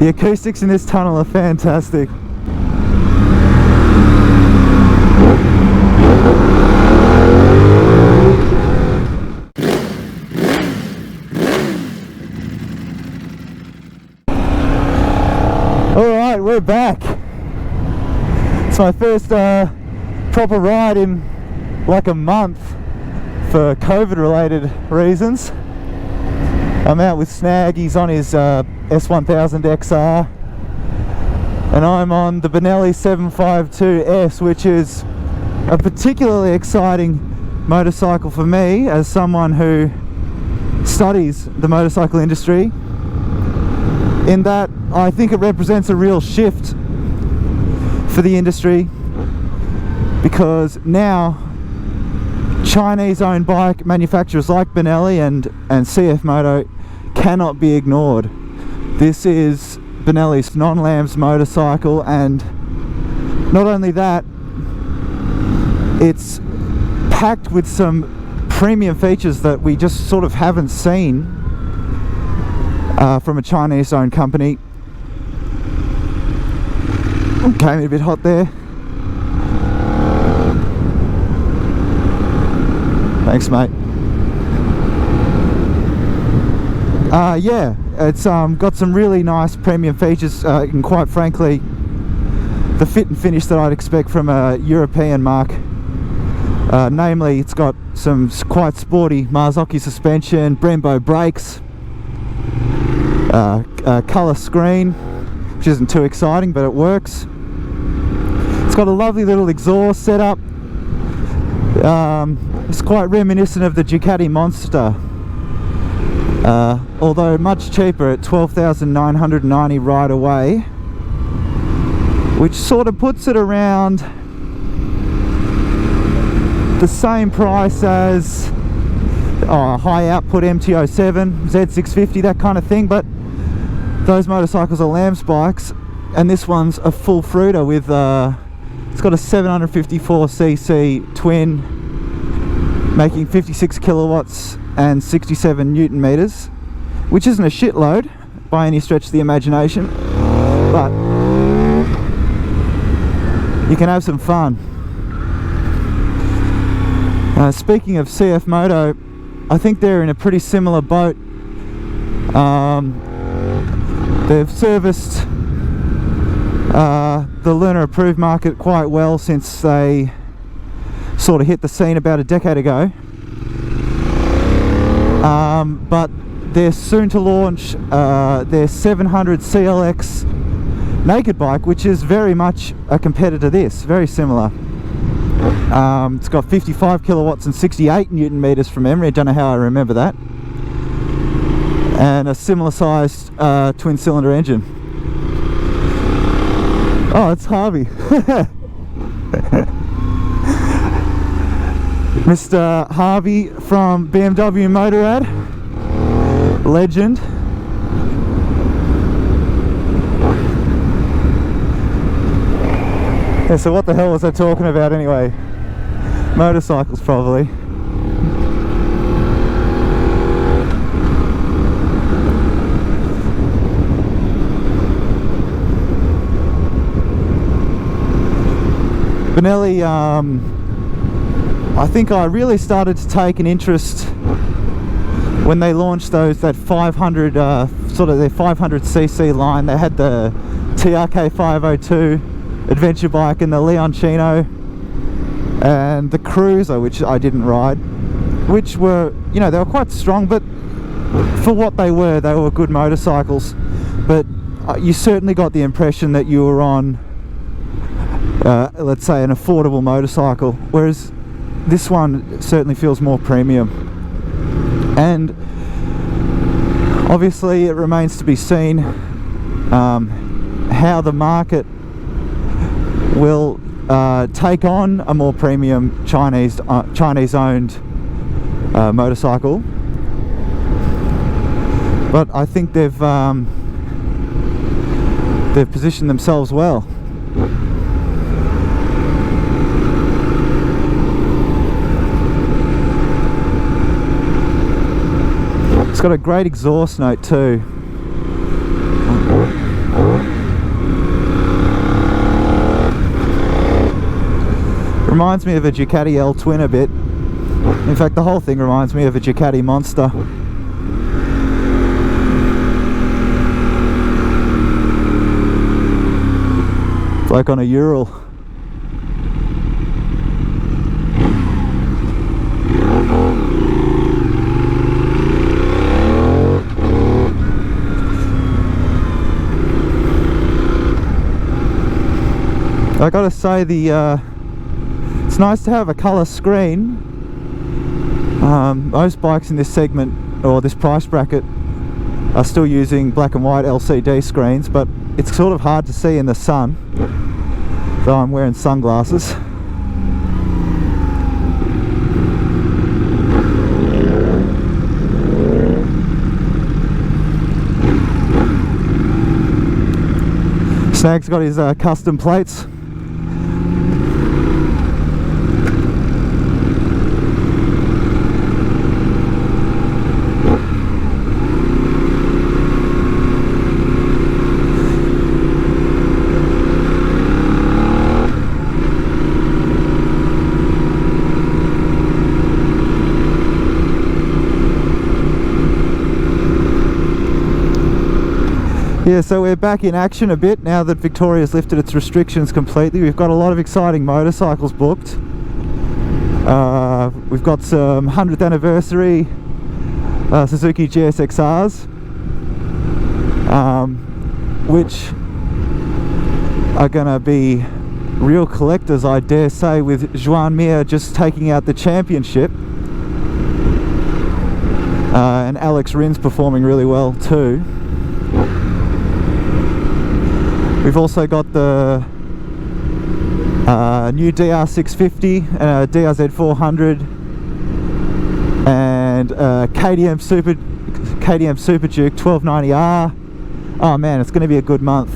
The acoustics in this tunnel are fantastic. Alright, we're back. It's my first proper ride in like a month for COVID related reasons. I'm out with Snag, he's on his S1000 XR, and I'm on the Benelli 752S, which is a particularly exciting motorcycle for me as someone who studies the motorcycle industry, in that I think it represents a real shift for the industry, because now Chinese-owned bike manufacturers like Benelli and CF Moto cannot be ignored. This is Benelli's non-lambs motorcycle, and not only that, it's packed with some premium features that we just sort of haven't seen from a Chinese-owned company. Came in a bit hot there. Thanks, mate. Yeah, it's got some really nice premium features, and quite frankly, the fit and finish that I'd expect from a European marque. Namely, it's got some quite sporty Marzocchi suspension, Brembo brakes, colour screen, which isn't too exciting, but it works. It's got a lovely little exhaust setup. It's quite reminiscent of the Ducati Monster, although much cheaper at 12,990 right away, which sort of puts it around the same price as high output MT-07, Z650, that kind of thing. But those motorcycles are lambs bikes, and this one's a full fruiter with it's got a 754cc twin making 56 kilowatts and 67 newton meters, which isn't a shitload by any stretch of the imagination, but you can have some fun. Speaking of CF Moto, I think they're in a pretty similar boat. They've serviced the Lunar approved market quite well since they sort of hit the scene about a decade ago, but they're soon to launch their 700 CLX naked bike, which is very much a competitor to this, very similar. It's got 55 kilowatts and 68 newton meters from memory, I don't know how I remember that, and a similar sized twin cylinder engine. Oh, it's Harvey. Mr. Harvey from BMW Motorrad, legend. Yeah, so what the hell was I talking about anyway? Motorcycles, probably. Benelli, I think I really started to take an interest when they launched that 500 sort of their 500cc line. They had the TRK 502 adventure bike and the Leoncino and the Cruiser, which I didn't ride, which were, you know, they were quite strong, but for what they were good motorcycles. But you certainly got the impression that you were on let's say an affordable motorcycle, whereas this one certainly feels more premium. And obviously it remains to be seen how the market will take on a more premium Chinese-owned motorcycle. But I think they've positioned themselves well. It's got a great exhaust note too. Reminds me of a Ducati L-Twin a bit. In fact, the whole thing reminds me of a Ducati Monster. It's like on a Ural. I gotta say, it's nice to have a colour screen. Most bikes in this segment, or this price bracket, are still using black and white LCD screens, but it's sort of hard to see in the sun, so I'm wearing sunglasses. Snag's got his custom plates. Yeah, so we're back in action a bit now that Victoria's lifted its restrictions completely. We've got a lot of exciting motorcycles booked. We've got some 100th anniversary Suzuki GSXRs, which are going to be real collectors, I dare say, with Joan Mir just taking out the championship. And Alex Rins performing really well too. We've also got the new DR650, DRZ 400, and KTM Super Duke 1290R. Oh man, it's going to be a good month.